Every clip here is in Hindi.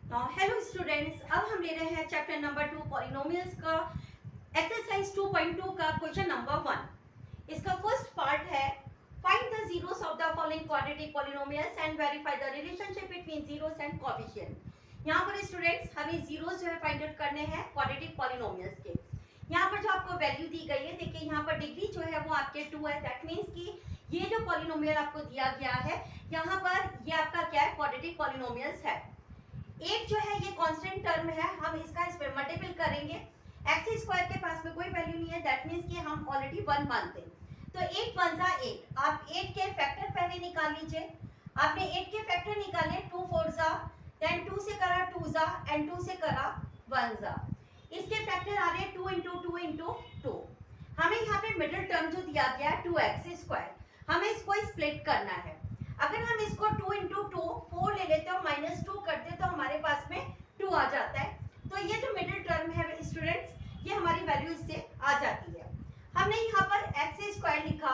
हेलो स्टूडेंट्स, अब हम ले रहे हैं चैप्टर नंबर 2 पॉलिनोमियल्स का एक्सरसाइज 2.2 का क्वेश्चन नंबर 1। इसका फर्स्ट पार्ट है find the zeros of the following quadratic polynomials and verify the relationship between zeros and coefficient. यहाँ पर स्टूडेंट्स हमें जीरोस जो है फाइंड आउट करने हैं क्वाड्रेटिक पॉलिनोमियल्स के। यहाँ पर जो आपको वैल्यू दी गई है, देखिए यहाँ पर डिग्री जो है वो आपके 2 है। दैट मीन्स कि ये जो पॉलिनोमियल आपको दिया गया है यहाँ पर ये आपका क्या है, क्वाड्रेटिक पॉलिनोमियल्स है। एक जो है ये कांस्टेंट टर्म है, हम इसका इस पे मल्टीपल करेंगे। एक्स स्क्वायर के पास में कोई वैल्यू नहीं है, दैट मींस कि हम ऑलरेडी 1 मानते हैं। तो 8 1 जा 8, आप 8 के फैक्टर पहले निकाल लीजिए। आपने 8 के फैक्टर निकाले, 2 4 जा, देन 2 से करा 2 जा एंड 2 से करा 1 जा। इसके फैक्टर आ रहे हैं 2 * 2 * 2। हमें यहाँ पे मिडिल टर्म जो दिया गया है 2x², हमें इसको स्प्लिट करना है। अगर हम इसको 2 * 2 4 ले लेते हैं, -2 करते हैं तो हमारे पास में 2 आ जाता है। तो ये जो मिडिल टर्म है स्टूडेंट्स, ये हमारी वैल्यू इससे आ जाती है। हमने यहाँ पर x² लिखा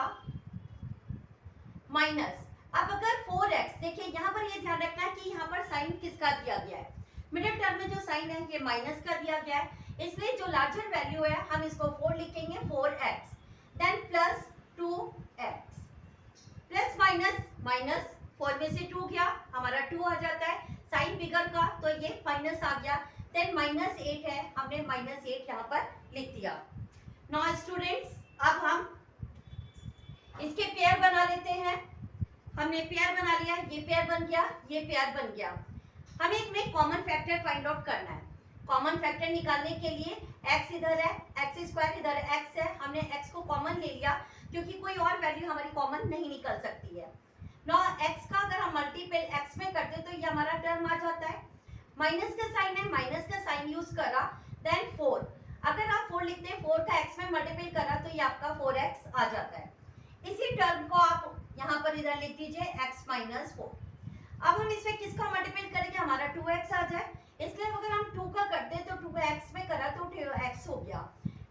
माइनस। अब अगर 4x, देखिए यहाँ पर ये ध्यान रखना है कि यहाँ पर साइन किसका दिया गया है। मिडिल टर्म में जो साइन है ये माइनस का दिया गया है, इसलिए जो लार्जर वैल्यू है हम इसको 4 लिखेंगे, 4x then plus 2x plus minus minus 4 में से 2 गया, हमारा 2 आ जाता है। साइन बिगर का तो ये माइनस आ गया, देन -8 है, हमने -8 यहाँ पर लिख दिया। नाउ स्टूडेंट्स अब हम इसके पेयर बना लेते हैं। हमने पेयर बना लिया, ये पेयर बन गया, ये पेयर बन गया। हमें इसमें कॉमन फैक्टर फाइंड आउट करना है। कॉमन फैक्टर निकालने के लिए x इधर है, x² इधर x है, हमने x को कॉमन ले लिया क्योंकि कोई और वैल्यू हमारी कॉमन नहीं निकल सकती है। नौ x का अगर हम मल्टीपल x में करते तो ये हमारा टर्म आ जाता है। माइनस का साइन है, माइनस का साइन यूज करा, देन 4। अगर आप 4 लिखते हैं, 4 का x में मल्टीपल करा तो ये आपका 4x आ जाता है। इसी टर्म को आप यहाँ पर इधर लिख दीजिए x - 4। अब हम इसमें किसका मल्टीपल करेंगे, हमारा 2x आ जाए, इसलिए अगर हम 2 का करते हैं तो 2 का x में करा तो 2x हो गया,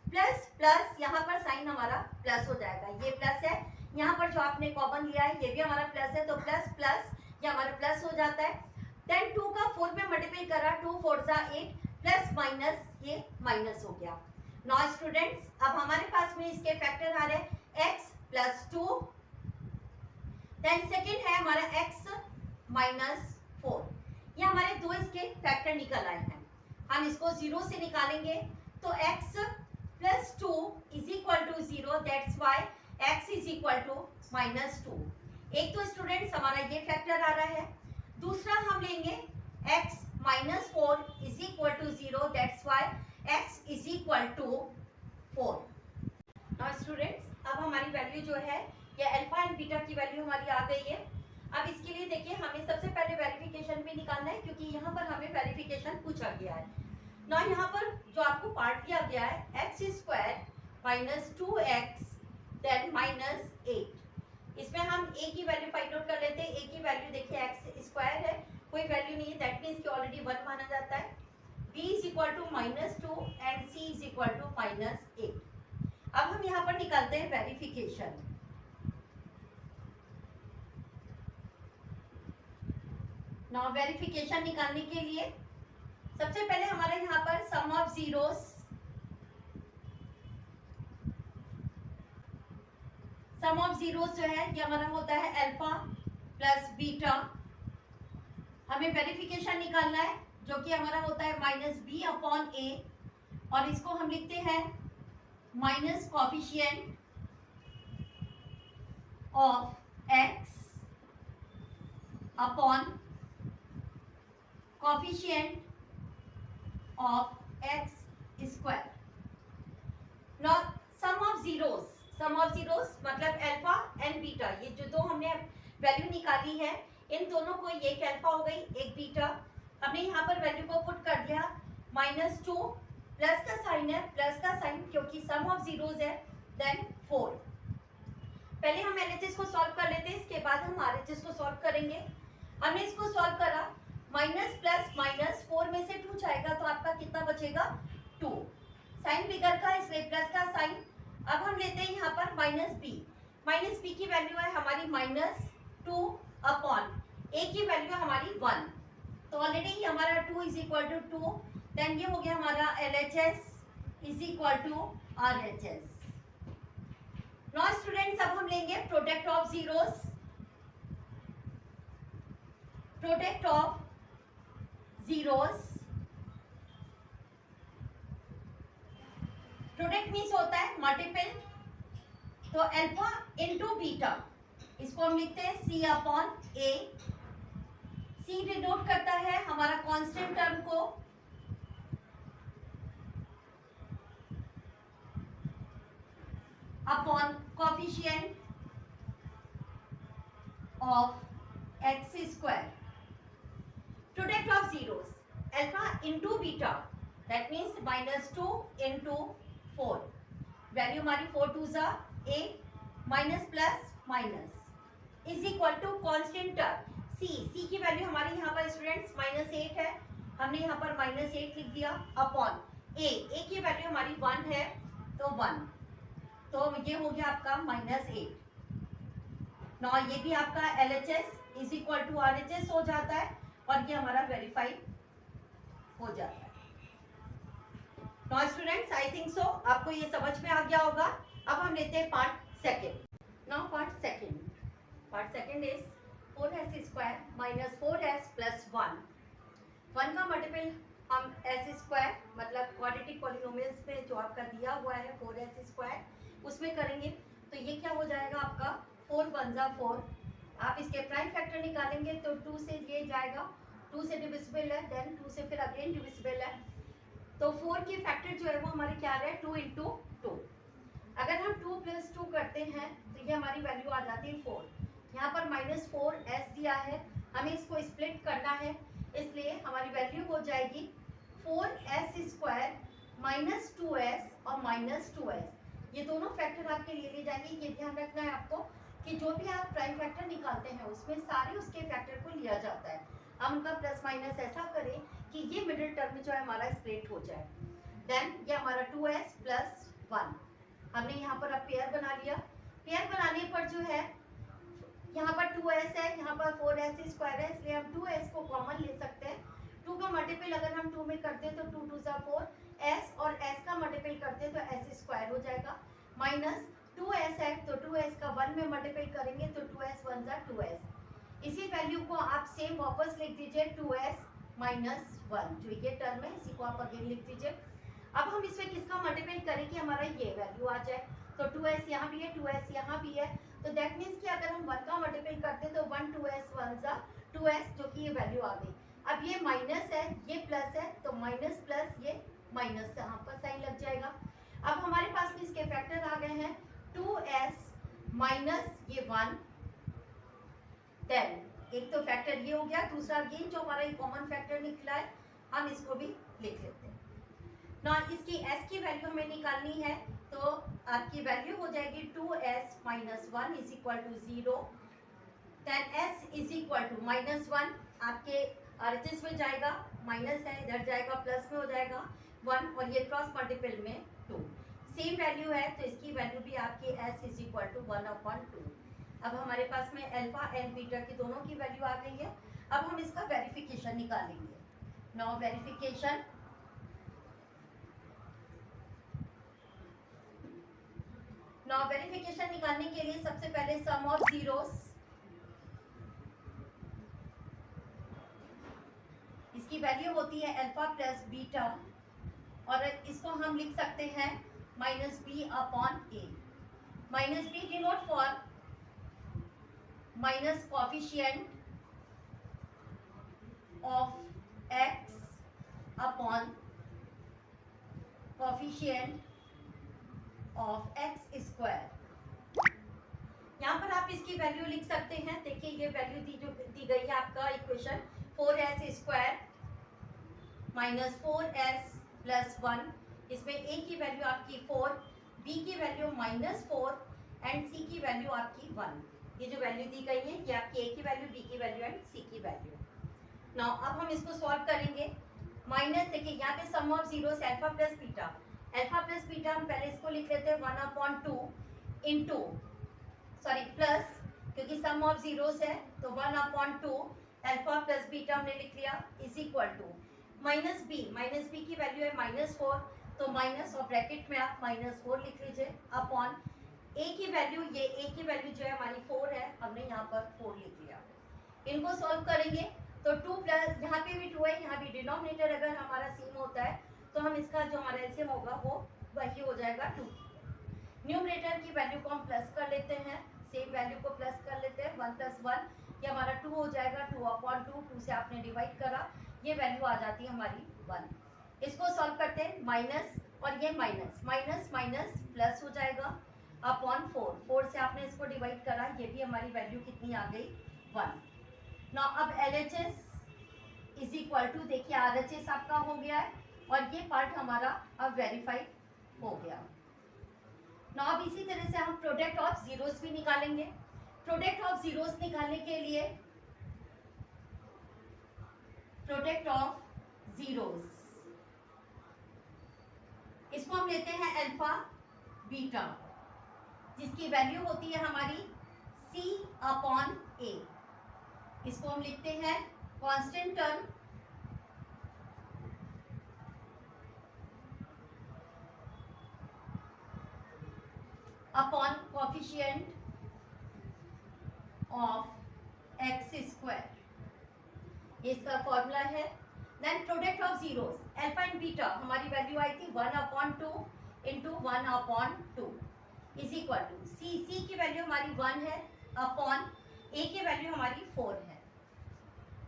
प्लस प्लस यहाँ पर साइन हमारा प्लस हो जाएगा, ये प्लस है, यहाँ पर जो आपने कॉमन लिया है ये भी हमारा प्लस है, तो प्लस प्लस ये हमारा प्लस हो जाता है। देन 2 का 4 में मल्टीपल करा, 2 4 जा 8 प्लस माइनस ये माइनस हो गया। नाउ स्टूडेंट्स अब हमारे पास में इसके फैक्टर आ रहे हैं x + 2, देन सेकेंड है हमारा x - 4। ये हमारे दो इसके फैक्टर निकल आए हैं। हम इसको 0 से निकालेंगे तो x + 2 = 0, दैट्स व्हाई x = -2। एक तो स्टूडेंट्स हमारा ये फैक्टर आ रहा है, दूसरा हम लेंगे x - 4 = 0, that's why x = 4। Now students अब हमारी वैल्यू जो है ये अल्फा एंड बीटा की वैल्यू हमारी आ गई है। अब इसके लिए देखिए हमें सबसे पहले वेरिफिकेशन भी निकालना है क्योंकि यहाँ पर हमें वेरिफिकेशन पूछा गया है ना। यहाँ पर जो आपको पार्ट दिया गया है x² - 2x देन -8, इसमें हम a की वैल्यू फाइंड आउट कर लेते हैं। a की वैल्यू देखिए x² है, कोई वैल्यू नहीं है, दैट मीन्स कि ऑलरेडी 1 माना जाता है। b = -2 and c = -8। अब हम यहाँ पर निकालते हैं वेरिफिकेशन। नाउ वेरिफिकेशन निकालने के लिए सबसे पहले हमारे यहाँ पर सम ऑफ जीरोस, जो है ये हमारा होता है अल्फा प्लस बीटा। हमें वेरिफिकेशन निकालना है जो कि हमारा होता है -b/a, और इसको हम लिखते हैं minus coefficient of x upon coefficient of x²। Now sum of zeros मतलब अल्फा एंड बीटा, ये जो दो हमने वैल्यू निकाली है इन दोनों को, ये एक अल्फा हो गई एक बीटा। हमने यहाँ पर वैल्यू को पुट कर दिया, -2 प्लस का साइन है, प्लस का साइन क्योंकि सम ऑफ जीरोस है, देन 4। पहले हम एलएचएस को सॉल्व कर लेते हैं, इसके बाद हम आरएचएस को सॉल्व करेंगे। हमने इसको सॉल्व करा, माइनस प्लस माइनस 4 में से 2 जाएगा तो आपका कितना बचेगा, 2। साइन बिगर का इसलिए प्लस का साइन। अब हम लेते हैं यहाँ पर -b की वैल्यू है हमारी -2 अपॉन a की वैल्यू हमारी 1, तो ऑलरेडी हमारा 2 इज इक्वल टू 2, देन ये हो गया हमारा LHS is equal to RHS। Now students अब हम लेंगे product of zeros. Product of zeros, product means होता है मल्टीपल, तो अल्फा इनटू बीटा, इसको हम लिखते हैं C upon A। C denote करता है हमारा कांस्टेंट टर्म को, upon coefficient of x square. Product of zeros, alpha into beta, that means -2 into 4, value हमारी 4 2 जा 8 minus plus minus is equal to constant term C की वैल्यू हमारी यहाँ पर स्टूडेंट्स -8 है, हमने यहाँ पर -8 लिख दिया, अपॉन A की वैल्यू हमारी 1 है तो 1, तो ये हो गया आपका -8। नौ ये भी आपका LHS is equal to RHS हो जाता है और ये हमारा वेरीफाई हो जाता है। नौ स्टूडेंट्स आई थिंक सो आपको ये समझ में आ गया होगा। अब हम लेते हैं part second. Now part second is 4s square minus 4s plus 1 का मल्टीपल हम s स्क्वायर मतलब क्वाड्रेटिक पॉलिनोमियल्स में जो आपका दिया हुआ है 4s स्क्वायर उसमें करेंगे, तो ये क्या हो जाएगा आपका 4 1 जा 4। आप इसके प्राइम फैक्टर निकालेंगे तो 2 से ये जाएगा, 2 से डिविजिबल है, देन 2 से फिर अगेन डिविजिबल है, तो 4 की फैक्टर जो है वो हमारे क्या आ रहा है 2 इंटू 2। अगर हम 2 प्लस 2 करते हैं तो ये हमारी वैल्यू आ जाती है 4। यहाँ पर -4s दिया है, हमें इसको स्प्लिट करना है, इसलिए हमारी वैल्यू हो जाएगी 4s स्क्वायर माइनस 2s और माइनस 2s। ये दोनों फैक्टर आपके लिए ले जाएंगे। ये ध्यान रखना है आपको कि जो भी आप प्राइम फैक्टर निकालते हैं उसमें सारे उसके फैक्टर को लिया जाता है। हम उनका प्लस माइनस ऐसा करें कि ये मिडिल टर्म जो है हमारा स्प्लिट हो जाए। देन ये हमारा 2s प्लस 1, हमने यहाँ पर अब पेयर बना लिया। पेयर बनाने पर जो है यहाँ पर 2s है, यहाँ पर 4s स्क्वायर है, इसलिए हम 2s को कॉमन ले सकते हैं। 2 का मल्टीपल अगर हम 2 में करते हैं तो 2 2 जा 4, s और s का मल्टीपल करते हैं तो s स्क्वायर हो जाएगा, माइनस 2s है तो 2s का 1 में मल्टीपल करेंगे तो 2s 1 जा 2s। इसी वैल्यू को आप सेम वापस लिख दीजिए 2s माइनस 1, जो ये टर्म है इसी को आप अगेन लिख दीजिए। अब हम इसमें किसका मल्टीपल करें कि हमारा ये वैल्यू आ जाए, तो 2s यहाँ भी है 2s यहाँ भी है, तो दैट मीन्स कि अगर हम 1 का मल्टीपल करते तो 1 2s 1 जा 2s, जो कि ये वैल्यू आ गई। अब ये माइनस है ये प्लस है तो माइनस प्लस ये माइनस से यहाँ पर साइन लग जाएगा। अब हमारे पास भी इसके फैक्टर आ गए हैं 2s माइनस ये 1, देन एक तो फैक्टर ये हो गया, दूसरा अगेन जो हमारा कॉमन फैक्टर निकला है हम इसको भी लिख लेते हैं ना। इसकी s की वैल्यू हमें निकालनी है तो आपकी वैल्यू हो जाएगी 2s minus 1 is equal to 0, then s is equal to minus 1 आपके RHS में जाएगा, माइनस है इधर जाएगा प्लस में हो जाएगा 1 और ये क्रॉस मल्टीपल में 2, सेम वैल्यू है तो इसकी वैल्यू भी आपकी s इज इक्वल टू 1/2। अब हमारे पास में अल्फा एंड बीटा की दोनों की वैल्यू आ गई है। अब हम इसका वेरिफिकेशन निकालेंगे। नाउ वेरिफिकेशन, नाउ वेरिफिकेशन निकालने के लिए सबसे पहले सम ऑफ जीरोस, इसकी वैल्यू होती है अल्फा प्लस बीटा और इसको हम लिख सकते हैं -b upon a। -b denote for minus coefficient of x upon coefficient of x square. यहाँ पर आप इसकी वैल्यू लिख सकते हैं, देखिए ये वैल्यू दी गई है आपका equation 4s square minus 4s plus 1, इसमें a की वैल्यू आपकी 4, b की वैल्यू -4 एंड c की वैल्यू आपकी 1। ये जो वैल्यू दी गई है ये आपकी a की वैल्यू, b की वैल्यू एंड c की वैल्यू। नाउ अब हम इसको सॉल्व करेंगे। माइनस देखिए यहाँ पे sum of zeros alpha plus beta, alpha plus beta हम पहले इसको लिख लेते हैं 1/2 इंटू सॉरी प्लस, क्योंकि सम ऑफ जीरोस है तो 1/2 अल्फा प्लस बीटा हमने लिख लिया is equal to minus B की वैल्यू है -4, तो माइनस और ब्रैकेट में आप -4 लिख लीजिए अपॉन ए की वैल्यू, ये ए की वैल्यू जो है हमारी 4 है, हमने यहाँ पर 4 लिख लिया। इनको सॉल्व करेंगे तो 2 प्लस, यहाँ पे भी 2 है, यहाँ भी डिनोमिनेटर अगर हमारा सेम होता है तो हम इसका जो हमारा एलसीएम होगा वो वही हो जाएगा 2। न्यूमरेटर की वैल्यू को हम प्लस कर लेते हैं, सेम वैल्यू को प्लस कर लेते हैं, 1 + 1 ये हमारा 2 हो जाएगा, 2/2 से आपने डिवाइड करा, ये वैल्यू आ जाती है हमारी 1। इसको सॉल्व करते हैं, माइनस और ये माइनस माइनस माइनस प्लस हो जाएगा अपॉन 4 से आपने इसको डिवाइड करा, ये भी हमारी वैल्यू कितनी आ गई 1। नाउ अब LHS इज इक्वल टू, देखिए RHS आपका हो गया है और ये पार्ट हमारा अब वेरीफाई हो गया। नाउ अब इसी तरह से हम प्रोडक्ट ऑफ जीरोस भी निकालेंगे। प्रोडक्ट ऑफ जीरोस निकालने के लिए प्रोडक्ट ऑफ जीरोस, इसको हम लेते हैं अल्फा बीटा, जिसकी वैल्यू होती है हमारी C/A। इसको हम लिखते हैं constant term upon coefficient of x², इसका फॉर्मूला है। Then product of zeros, alpha and beta हमारी वैल्यू आई थी 1/2 into 1/2 is equal to C की वैल्यू हमारी 1 है अपॉन A की वैल्यू हमारी 4 है।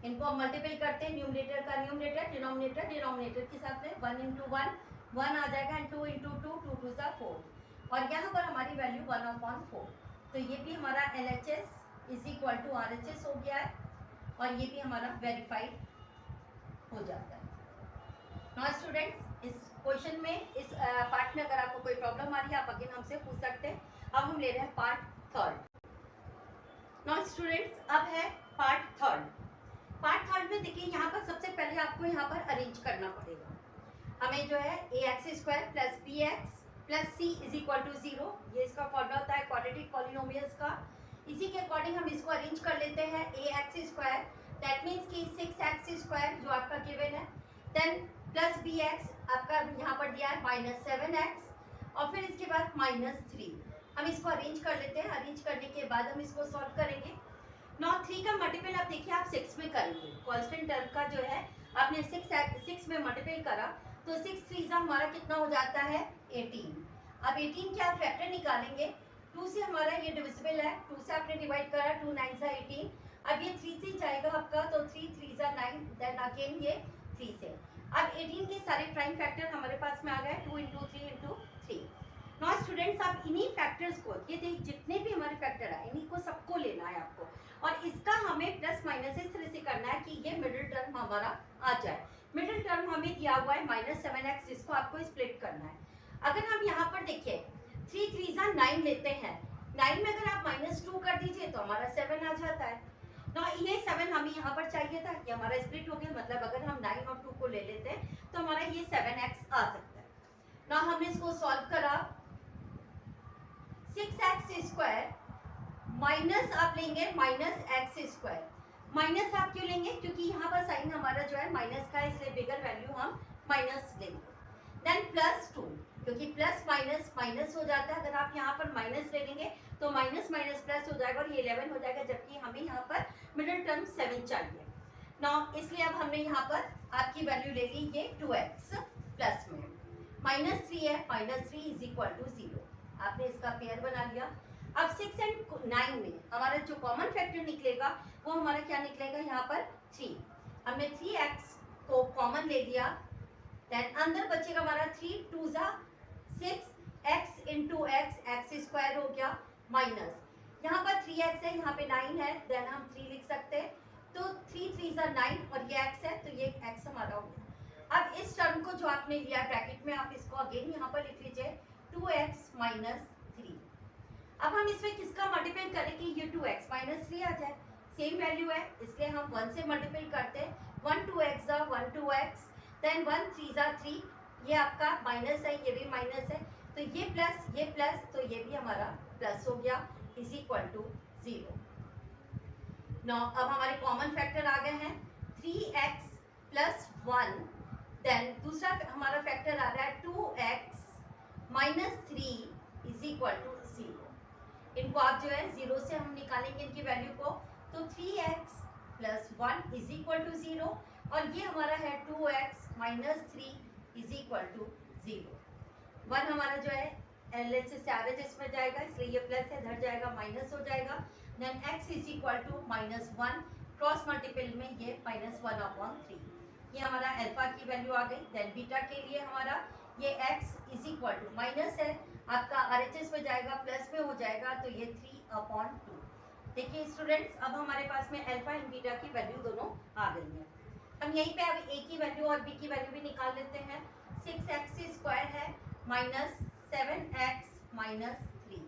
इनको हम मल्टीपल करते हैं, न्यूमरेटर का न्यूमरेटर, डिनोमिनेटर डिनोमिनेटर के साथ में 1 × 1 आ जाएगा, एंड 2 × 2 2 2 4, और यहाँ पर हमारी वैल्यू 1/4, तो ये भी हमारा LHS is equal to RHS हो गया है और ये भी हमारा वेरीफाइड हो जाता है। नाउ स्टूडेंट्स, इस क्वेश्चन में, इस पार्ट में अगर आपको कोई प्रॉब्लम आ रही है आप अगेन हमसे पूछ सकते हैं। अब हम ले रहे हैं पार्ट थर्ड। नाउ स्टूडेंट्स, अब है पार्ट थर्ड। पार्ट थर्ड में देखिए यहाँ पर सबसे पहले आपको यहाँ पर अरेंज करना पड़ेगा। हमें जो है ax² + bx + c is equal to 0, ये इसका फॉर्मूला होता है क्वाड्रेटिक पॉलिनोमियल्स का। इसी के अकॉर्डिंग हम इसको अरेंज कर लेते हैं। ax², दैट मीन्स कि 6x² जो आपका गिवन है, देन प्लस bx आपका यहाँ पर दिया है -7x, और फिर इसके बाद -3। हम इसको अरेंज कर लेते हैं। अरेंज करने के बाद हम इसको सॉल्व करेंगे। नाउ 3 का मल्टीपल आप देखिए आप 6 में करेंगे, कांस्टेंट टर्म का जो है आपने 6 में मल्टीपल करा तो 6 3 हमारा कितना हो जाता है 18। अब 18 के आप फैक्टर निकालेंगे, 2 से हमारा ये डिविजिबल है, 2 से आपने डिवाइड करा, 2 9 18, अब ये 3 से जाएगा आपका, तो 3 3 9, देन अगेन ये 3 से। अब 18 के सारे प्राइम फैक्टर हमारे पास में आ गए, 2 × 3 × 3। नाउ स्टूडेंट्स, आप इन्हीं फैक्टर्स को, ये जितने भी हमारे फैक्टर है इन्हीं को सबको लेना है आपको, और इसका हमें प्लस माइनस इस तरह से करना है कि ये मिडिल टर्म हमारा आ जाए। मिडिल टर्म हमें दिया हुआ है -7x, जिसको आपको स्प्लिट करना है। अगर हम यहाँ पर देखिए 3 3 9 लेते हैं, 9 में अगर आप -2 कर दीजिए तो हमारा 7 आ जाता है ना। ये 7 हमें यहाँ पर चाहिए था, ये हमारा स्प्लिट हो गया, मतलब अगर हम 9 और 2 को ले लेते हैं तो हमारा ये 7x आ सकता है ना। हमने इसको सॉल्व करा, 6x² माइनस आप लेंगे -x²। माइनस आप क्यों लेंगे, क्योंकि यहाँ पर साइन हमारा जो है माइनस का है, इसलिए बिगर वैल्यू हम माइनस लेंगे। देन +2, क्योंकि प्लस माइनस माइनस हो जाता है, अगर आप यहाँ पर माइनस ले लेंगे तो माइनस माइनस प्लस हो जाएगा और ये 11 हो जाएगा, जबकि हमें यहाँ पर मिडिल टर्म 7 चाहिए ना, इसलिए अब हमने यहाँ पर आपकी वैल्यू ले ली ये 2x प्लस में -3 है, -3 इज इक्वल टू 0। आपने इसका पेयर बना लिया। अब 6 और 9 में हमारा जो कॉमन फैक्टर निकलेगा वो हमारा क्या निकलेगा, यहाँ पर 3। हमने 3x को कॉमन ले लिया, देन अंदर बचेगा हमारा 3 2 6, x × x² हो गया, माइनस यहाँ पर 3x है, यहाँ पे 9 है, देन हम 3 लिख सकते हैं, तो 3 3 9 और ये x है, तो ये x हमारा हो गया। अब इस टर्म को जो आपने लिया ब्रैकेट में, आप इसको अगेन यहाँ पर लिख लीजिए 2x - 3। अब हम इसमें किसका मल्टीपल करें कि ये 2x - 3 आ जाए, सेम वैल्यू है, इसलिए हम 1 से मल्टीपल करते हैं। 1 2x 1 2x, देन 1 3 3, ये आपका माइनस है, ये भी माइनस है, तो ये प्लस, तो ये भी हमारा प्लस हो गया, इज इक्वल टू 0। नाउ अब हमारे कॉमन फैक्टर आ गए हैं 3x प्लस 1, देन दूसरा हमारा फैक्टर आ रहा है 2x minus 3 is equal to 0। इनको आप जो है 0 से हम निकालेंगे इनकी वैल्यू को, तो 3x plus 1 is equal to 0 और ये हमारा है 2x minus 3 is equal to 0। 1 हमारा जो है LHS से RHS में जाएगा, इसलिए ये प्लस है, इधर जाएगा माइनस हो जाएगा, then x is equal to minus 1, cross multiple में ये माइनस 1/3। ये हमारा अल्फा की वैल्यू आ गई। देन बीटा के लिए हमारा ये x is equal to minus है, आपका RHS में जाएगा प्लस में हो जाएगा, तो ये 3/2। देखिए स्टूडेंट्स, अब हमारे पास में अल्फा एंड बीटा की वैल्यू दोनों आ गई है। हम यहीं पे अब a की वैल्यू और b की वैल्यू भी निकाल लेते हैं। 6x स्क्वायर है minus 7x minus 3।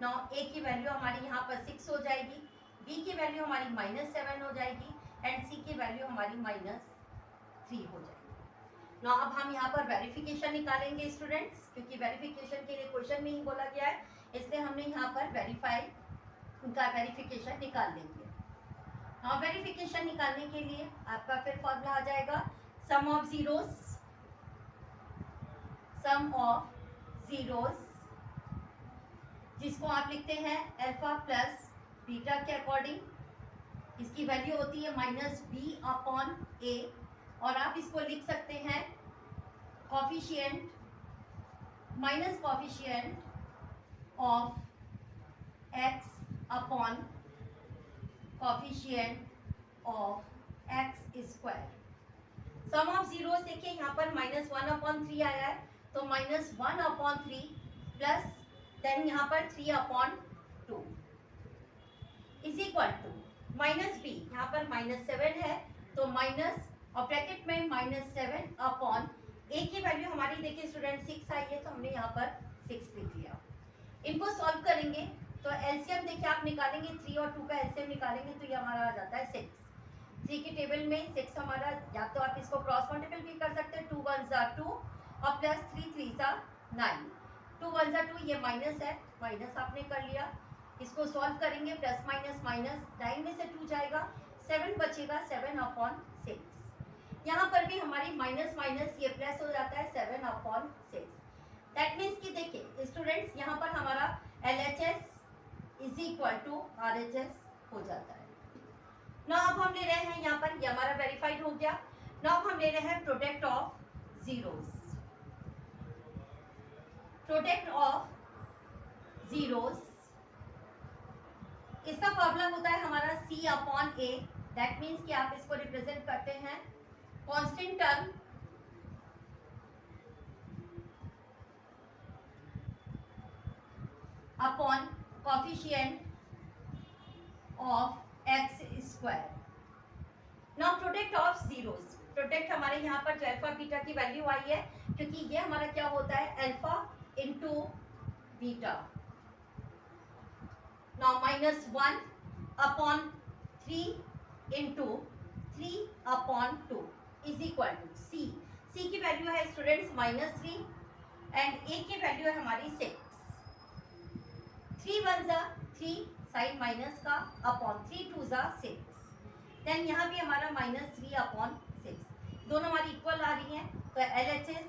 Now a की वैल्यू हमारी यहाँ पर 6 हो जाएगी, b की वैल्यू हमारी माइनस 7 हो जाएगी एंड c की वैल्यू हमारी माइनस 3 हो जाएगी। नाउ अब हम यहाँ पर वेरिफिकेशन निकालेंगे स्टूडेंट्स, क्योंकि वेरिफिकेशन के लिए क्वेश्चन में ही बोला गया है, इसलिए हमने यहाँ पर वेरिफिकेशन निकाल लेंगे। नाउ वेरिफिकेशन निकालने के लिए आपका फिर फॉर्मूला आ जाएगा सम ऑफ जीरोस, जिसको आप लिखते हैं अल्फा प्लस बीटा के अकॉर्डिंग। इसकी वैल्यू होती है माइनस b/a और आप इसको लिख सकते हैं coefficient minus coefficient of x upon coefficient of x square. Sum of zero देखिए यहाँ पर माइनस 1/3 आया है, तो माइनस 1/3 प्लस देन यहाँ पर 3/2 is equal to minus b, यहाँ पर माइनस 7 है तो माइनस और ब्रैकेट में माइनस 7/, a की वैल्यू हमारी देखिए स्टूडेंट 6 आई है, तो हमने यहाँ पर 6 लिख लिया। इनको सॉल्व करेंगे तो एलसीएम देखिए आप निकालेंगे, 3 और 2 का एलसीएम निकालेंगे तो ये हमारा आ जाता है 6। 3 की टेबल में 6 हमारा, या तो आप इसको क्रॉस मल्टीपल भी कर सकते हैं, 2 1 2 और प्लस 3 3 9, 2 1 2, ये माइनस है, माइनस आपने कर लिया। इसको सॉल्व करेंगे प्लस माइनस माइनस, 9 में से 2 जाएगा, 7 बचेगा, 7/6। यहाँ पर भी हमारी माइनस माइनस ये प्लस हो जाता है 7/6। दैट मीन्स कि देखिए स्टूडेंट्स, यहाँ पर हमारा LHS is equal to RHS हो जाता है। नाउ अब हम ले रहे हैं यहाँ पर, ये हमारा वेरीफाइड हो गया। नाउ हम ले रहे हैं product of zeros. Product of zeros, इसका फॉर्मूला होता है हमारा C/A। दैट मीन्स कि आप इसको रिप्रेजेंट करते हैं constant term upon coefficient of x square. Now product of zeros, product हमारे यहाँ पर जो अल्फा बीटा की वैल्यू आई है, क्योंकि ये हमारा क्या होता है alpha into beta. Now minus 1/3 into 3/2 is equal to c। c की वैल्यू है स्टूडेंट्स -3 एंड a की वैल्यू है हमारी 6। 3 1 3 साइन माइनस का अपॉन 3 2 6, देन यहाँ भी हमारा -3/6, दोनों हमारी इक्वल आ रही हैं, तो LHS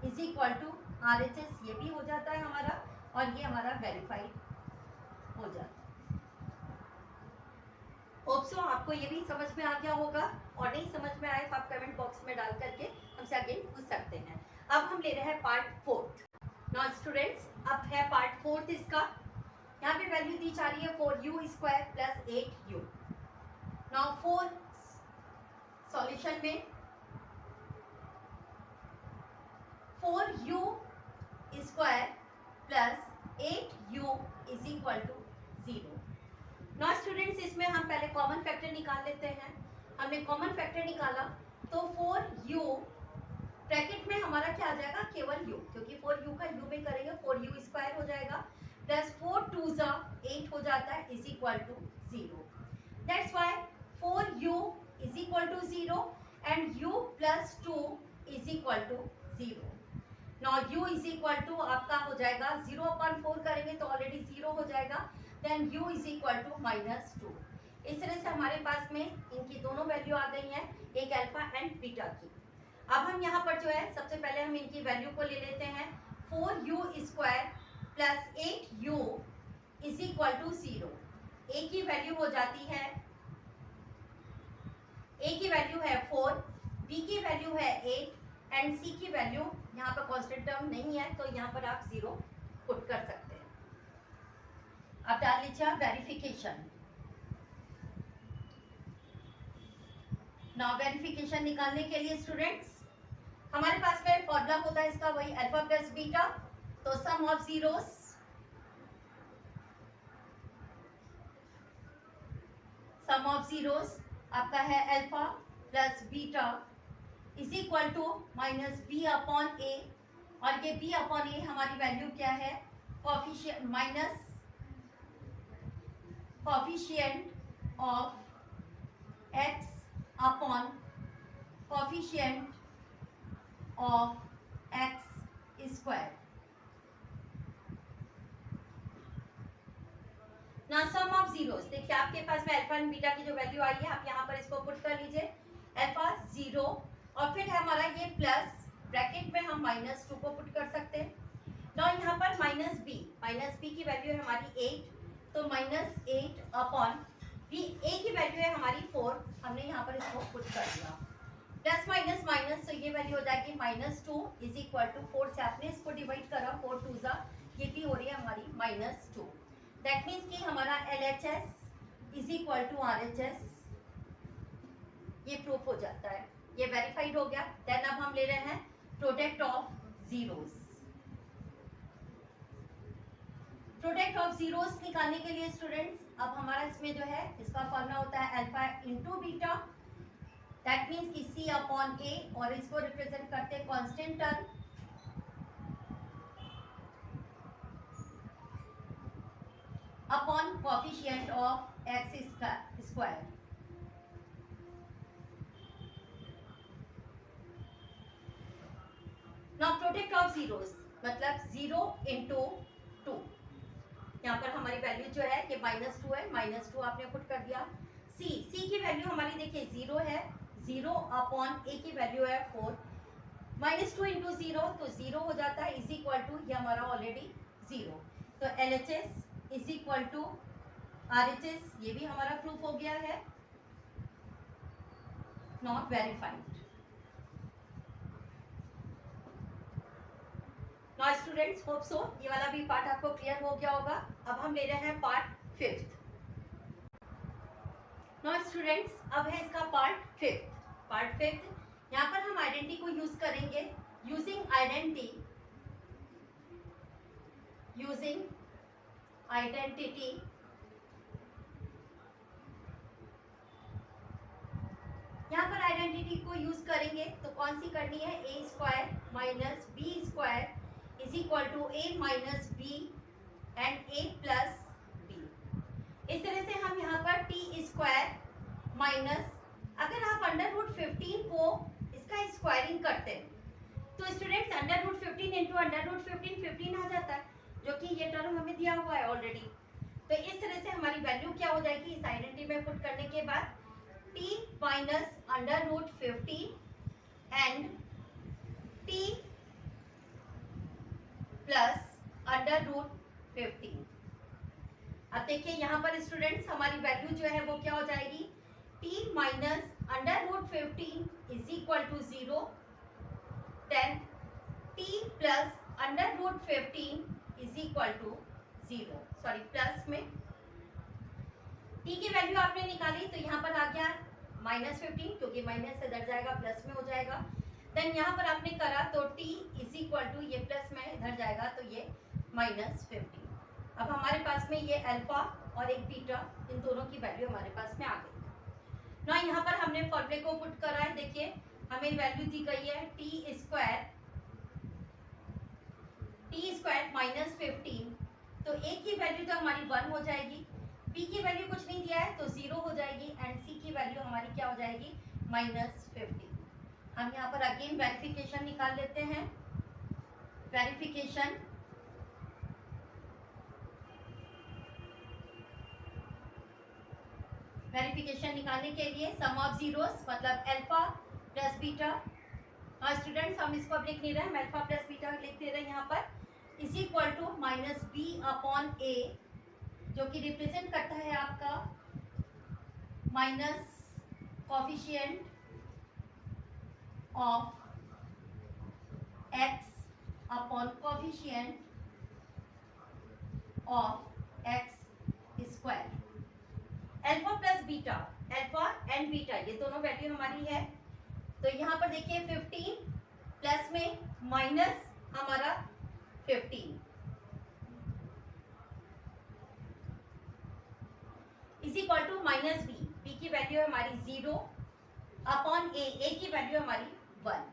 is equal to RHS ये भी हो जाता है हमारा, और ये हमारा वेरीफाइड हो जाता है। होप सो आपको ये भी समझ में आ गया होगा, और नहीं समझ में आए तो आप कमेंट बॉक्स में डाल करके हमसे अगेन पूछ सकते हैं। अब हम ले रहे हैं पार्ट 4। नाउ स्टूडेंट्स, अब है पार्ट 4 इसका। यहाँ पे वैल्यू दी जा रही है 4u square plus 8u। Now 4 solution में 4u square plus 8u is equal to 0। Now students, इसमें हम पहले कॉमन फैक्टर निकाल लेते हैं। हमने कॉमन फैक्टर निकाला तो 4u ब्रैकेट में हमारा क्या आ जाएगा, केवल u, क्योंकि 4u का u में करेंगे 4u स्क्वायर हो जाएगा प्लस 4 2 8 हो जाता है is equal to 0। That's why 4u is equal to 0 and u plus 2 is equal to 0। Now u is equal to आपका हो जाएगा 0/4 करेंगे तो ऑलरेडी 0 हो जाएगा, then u is equal to -2। इस तरह से हमारे पास में इनकी दोनों वैल्यू आ गई हैं, एक अल्फा एंड बीटा की। अब हम यहाँ पर जो है सबसे पहले हम इनकी वैल्यू को ले लेते हैं। 4u² plus 8u is equal to 0। A की वैल्यू हो जाती है, ए की वैल्यू है 4, बी की वैल्यू है 8 एंड सी की वैल्यू यहाँ पर कांस्टेंट टर्म नहीं है तो यहाँ पर आप 0 पुट कर सकते हैं। अब डाल लीजिए वेरिफिकेशन। नाउ वेरिफिकेशन निकालने के लिए स्टूडेंट्स हमारे पास में फॉर्मूला होता है इसका वही अल्फा प्लस बीटा, तो सम ऑफ जीरोस आपका है alpha plus beta is equal to minus b upon a, और ये बी अपॉन ए हमारी वैल्यू क्या है, coefficient minus coefficient of x upon coefficient of x square. ना सम ऑफ जीरोस, देखिए आपके पास में अल्फा एंड बीटा की जो वैल्यू आई है आप यहाँ पर इसको पुट कर लीजिए, अल्फा 0 और फिर हमारा ये प्लस ब्रैकेट में हम -2 को पुट कर सकते हैं। ना यहाँ पर माइनस बी की वैल्यू है हमारी 8, तो -8 अपॉन बी, ए की वैल्यू है हमारी 4, हमने यहाँ पर इसको पुट कर दिया, प्लस माइनस माइनस, तो ये वैल्यू हो जाएगी -2 इज इक्वल टू 4 से आपने इसको डिवाइड करा, 4 2 जा, ये भी हो रही है हमारी -2। दैट मीन्स कि हमारा LHS is equal to RHS, ये प्रूफ हो जाता है, ये वेरीफाइड हो गया। देन अब हम ले रहे हैं product of zeros. Product of zeros निकालने के लिए स्टूडेंट्स अब हमारा इसमें जो है इसका फॉर्मूला होता है alpha into beta, that means कि C अपॉन A, और इसको रिप्रेजेंट करते हैं constant term upon coefficient of x square. Now product of zeros मतलब 0 इंटू 2, यहाँ पर हमारी वैल्यू जो है ये -2 है, -2 आपने पुट कर दिया। C की वैल्यू हमारी देखिए 0 है, 0 अपॉन A की वैल्यू है 4, -2 इंटू 0 तो 0 हो जाता है इज इक्वल टू, ये हमारा ऑलरेडी 0, तो LHS is equal to RHS, ये भी हमारा प्रूफ हो गया है, not verified. Now students hope so ये वाला भी पार्ट आपको क्लियर हो गया होगा। अब हम ले रहे हैं पार्ट 5th। नाउ स्टूडेंट्स अब है इसका पार्ट 5th। यहाँ पर हम आइडेंटिटी को यूज करेंगे, यूजिंग आइडेंटिटी यहाँ पर आइडेंटिटी को यूज करेंगे तो कौन सी करनी है, A² minus B² is equal to A minus B and A plus B। इस तरह से हम यहाँ पर T² माइनस, अगर आप √15 को इसका स्क्वायरिंग करते हैं तो स्टूडेंट्स √15 इंटू √15 15 आ जाता है, जो कि ये टर्म हमें दिया हुआ है ऑलरेडी। तो इस तरह से हमारी वैल्यू क्या हो जाएगी इस आइडेंटिटी में पुट करने के बाद, T minus √15 and T plus √15। अब देखिए यहाँ पर स्टूडेंट्स हमारी वैल्यू जो है वो क्या हो जाएगी, T minus √15 is equal to 0, then T plus √15 is equal to 0, sorry plus में T की वैल्यू आपने निकाली तो यहाँ पर आ गया -15, क्योंकि माइनस से इधर जाएगा प्लस में हो जाएगा। देन यहाँ पर आपने करा तो T इज इक्वल टू, ये प्लस में इधर जाएगा तो ये -15। अब हमारे पास में ये अल्फा और एक बीटा, इन दोनों की वैल्यू हमारे पास में आ गई ना। यहाँ पर हमने फॉर्मूले को पुट करा है, देखिए हमें वैल्यू दी गई है T² माइनस 15, तो A की वैल्यू तो हमारी 1 हो जाएगी, B की वैल्यू कुछ नहीं दिया है तो 0 हो जाएगी, एंड C की वैल्यू हमारी क्या हो जाएगी -15। हम यहाँ पर अगेन वेरिफिकेशन निकाल लेते हैं, वेरिफिकेशन वेरिफिकेशन निकालने के लिए सम ऑफ जीरोस मतलब अल्फा प्लस बीटा। हाँ स्टूडेंट्स, हम इसको अब लिख नहीं रहे हैं, अल्फा प्लस बीटा लिख दे रहे हैं यहाँ पर, is equal to minus b upon a, जो कि रिप्रेजेंट करता है आपका minus coefficient of x upon coefficient of x square. Alpha plus beta, alpha and beta ये दोनों वैल्यू हमारी है। तो यहाँ पर देखिए 15 प्लस में माइनस हमारा 15 is equal to minus b, b की वैल्यू है हमारी 0 अपॉन ए की वैल्यू हमारी 1,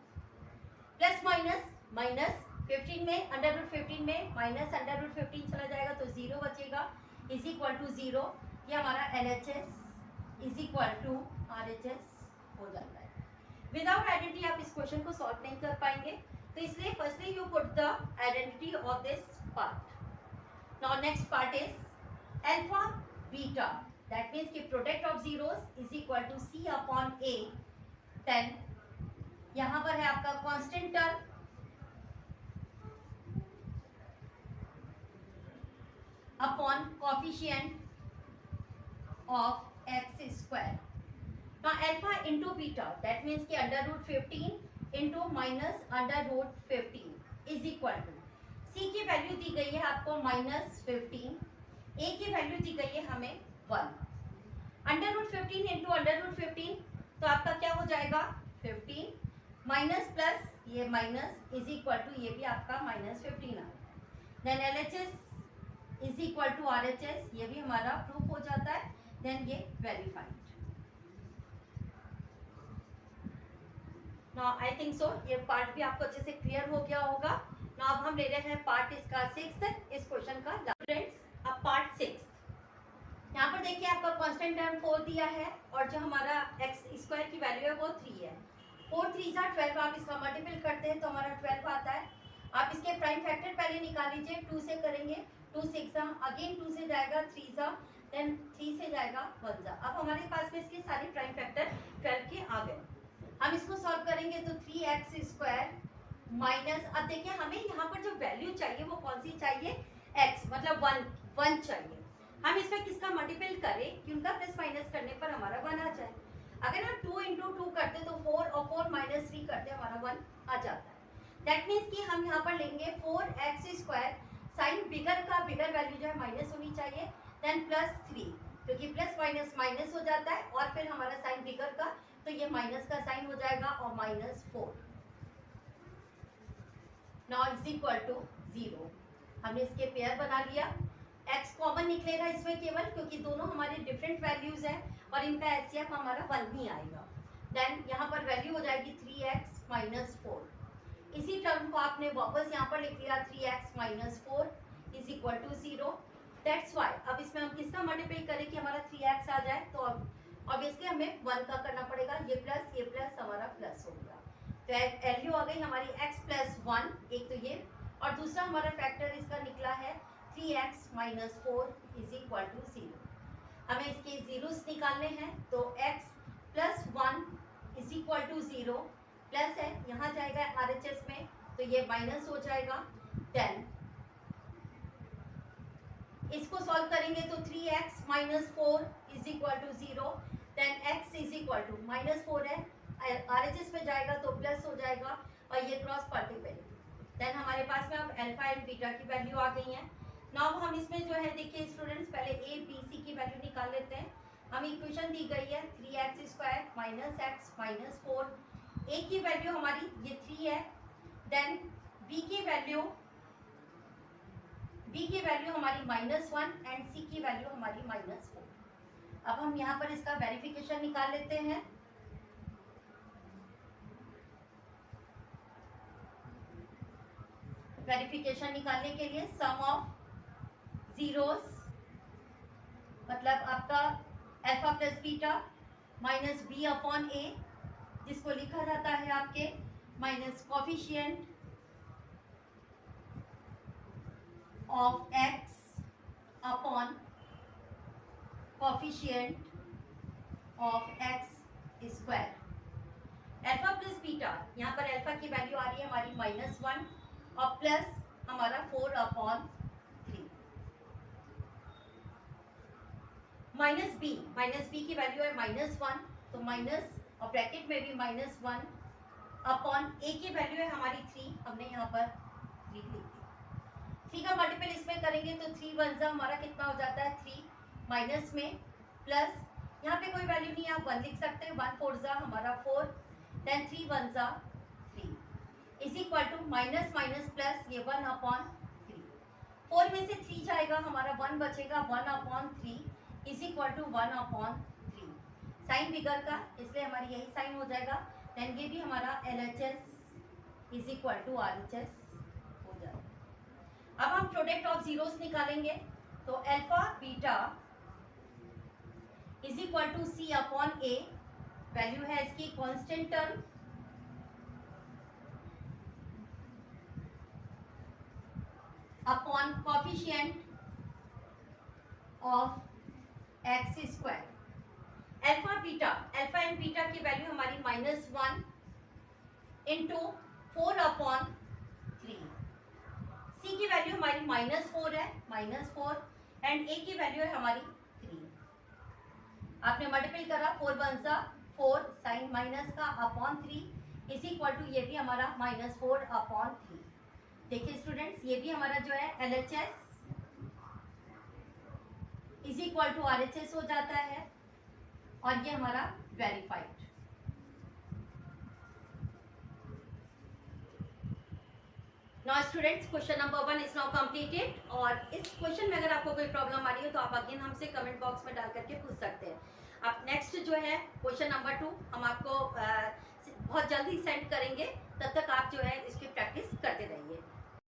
प्लस माइनस माइनस 15 में अंडर रूट 15 में माइनस अंडर रूट 15 चला जाएगा तो 0 बचेगा, इज इक्वल टू 0। ये हमारा LHS is equal to RHS हो जाता है। विदाउट आइडेंटिटी आप इस क्वेश्चन को सॉल्व नहीं कर पाएंगे, तो इसलिए firstly you put the identity of this part. Now next part is alpha beta, that means कि product of zeros is equal to C upon A। 10 यहाँ पर है आपका constant term upon coefficient of x square. Now alpha into beta, that means कि under root 15 into minus under root 15 is equal to C की वैल्यू दी गई है आपको माइनस 15, A की वैल्यू दी गई है हमें 1। Under root 15 into under root 15 तो आपका क्या हो जाएगा 15 माइनस प्लस ये माइनस इज इक्वल टू ये भी आपका माइनस 15 आ। Then LHS is equal to RHS, ये भी हमारा प्रूफ हो जाता है। देन ये verified. Now I think so ये पार्ट भी आपको अच्छे से क्लियर हो गया होगा। नाउ अब हम ले रहे हैं पार्ट इसका 6 इस क्वेश्चन का। फ्रेंड्स अब पार्ट 6, यहाँ पर देखिए आपका कांस्टेंट टर्म 4 दिया है और जो हमारा एक्स स्क्वायर की वैल्यू है वो 3 है। 4 3 12, आप इसका मल्टीपल करते हैं तो हमारा 12 आता है। आप इसके प्राइम फैक्टर पहले निकाल लीजिए, 2 से करेंगे, 2 6 अगेन 2 से जाएगा 3 देन 3 से जाएगा 1। अब हमारे पास में इसके सारे प्राइम फैक्टर 12 के आ गए। हम इसको सॉल्व करेंगे तो 3x स्क्वायर माइनस, अब देखिए हमें यहाँ पर जो वैल्यू चाहिए वो कौन सी चाहिए, x मतलब 1 चाहिए। हम इसमें किसका मल्टीपल करें कि उनका प्लस माइनस करने पर हमारा 1 आ जाए। अगर हम 2 इंटू 2 करते तो 4 और 4 माइनस 3 करते हमारा 1 आ जाता है। दैट मीन्स कि हम यहाँ पर लेंगे 4x स्क्वायर, साइन बिगर का बिगर वैल्यू जो है माइनस होनी चाहिए, देन प्लस 3 क्योंकि प्लस माइनस माइनस हो जाता है और फिर हमारा साइन बिगर का तो ये माइनस का साइन हो जाएगा और minus 4 now is equal to 0। हमने इसके पेयर बना लिया। x कॉमन निकलेगा इसमें केवल क्योंकि दोनों हमारे डिफरेंट वैल्यूज हैं और इनका एचसीएफ हमारा 1 ही आएगा। देन यहाँ पर वैल्यू हो जाएगी 3x माइनस 4। इसी टर्म को आपने वापस यहाँ पर लिख लिया 3x minus 4 is equal to 0। That's why अब इसमें हम किसका मल्टीप्लाई करें कि हमारा 3x आ जाए, तो अब ऑब्वियसली हमें 1 का करना पड़ेगा। ये प्लस हमारा प्लस हो गया, तो वैल्यू आ गई हमारी x प्लस 1, एक तो ये, और दूसरा हमारा फैक्टर इसका निकला है 3x minus 4 is equal to 0। हमें इसके जीरोस निकालने हैं तो x plus 1 is equal to 0, plus है यहाँ जाएगा RHS में तो ये माइनस हो जाएगा। देन इसको सॉल्व करेंगे तो 3x minus 4 is equal to 0, then x is equal to minus 4 है, RHS में जाएगा तो प्लस हो जाएगा और ये क्रॉस मल्टीपल। देन हमारे पास में अब अल्फा एंड बीटा की वैल्यू आ गई है। नाउ हम इसमें जो है देखिए स्टूडेंट्स पहले a b c की वैल्यू निकाल लेते हैं। हम इक्वेशन दी गई है 3x square minus x minus 4, a की वैल्यू हमारी ये 3 है, देन b की वैल्यू हमारी -1 एंड c की वैल्यू हमारी -4। अब हम यहाँ पर इसका वेरिफिकेशन निकाल लेते हैं। वेरिफिकेशन निकालने के लिए सम ऑफ जीरोस मतलब आपका alpha plus beta minus b upon a, जिसको लिखा जाता है आपके minus coefficient of x upon coefficient of x square. Alpha plus beta, यहाँ पर अल्फा की वैल्यू आ रही है हमारी -1 और प्लस हमारा 4/3 माइनस बी की वैल्यू है -1, तो माइनस और ब्रैकेट में भी -1 अपॉन ए की वैल्यू है हमारी 3, हमने यहाँ पर 3 लिख दी। 3 का मल्टीपल इसमें करेंगे तो 3 वन जा हमारा कितना हो जाता है 3, माइनस में प्लस यहाँ पे कोई वैल्यू नहीं, आप 1 लिख सकते हैं, 1 4 जा हमारा 4, देन 3 1 जा 3 is equal to minus minus plus ये 1/3। 4 में से 3 जाएगा हमारा 1 बचेगा, 1/3 is equal to 1/3 sign figure का, इसलिए हमारी यही साइन हो जाएगा। देन ये भी हमारा LHS is equal to RHS हो जाएगा। अब हम प्रोडक्ट ऑफ जीरोस निकालेंगे, तो alpha beta is equal to C/A, value है इसकी constant term upon coefficient of x square. Alpha and beta की वैल्यू हमारी -1 इंटू 4/3। सी की वैल्यू हमारी -4 है, -4 एंड ए की वैल्यू है हमारी 3। आपने मल्टीपल करा, 4 1 जा 4 साइन माइनस का अपॉन 3 इज इक्वल टू ये भी हमारा -4/3। देखिए स्टूडेंट्स, ये भी हमारा जो है LHS is equal to RHS हो जाता है और ये हमारा verified. Now students, question number 1 is now completed. और इस क्वेश्चन में अगर आपको कोई प्रॉब्लम आ रही हो तो आप अगेन हमसे कमेंट बॉक्स में डाल करके पूछ सकते हैं। अब नेक्स्ट जो है क्वेश्चन नंबर 2 हम आपको बहुत जल्दी सेंड करेंगे, तब तक आप जो है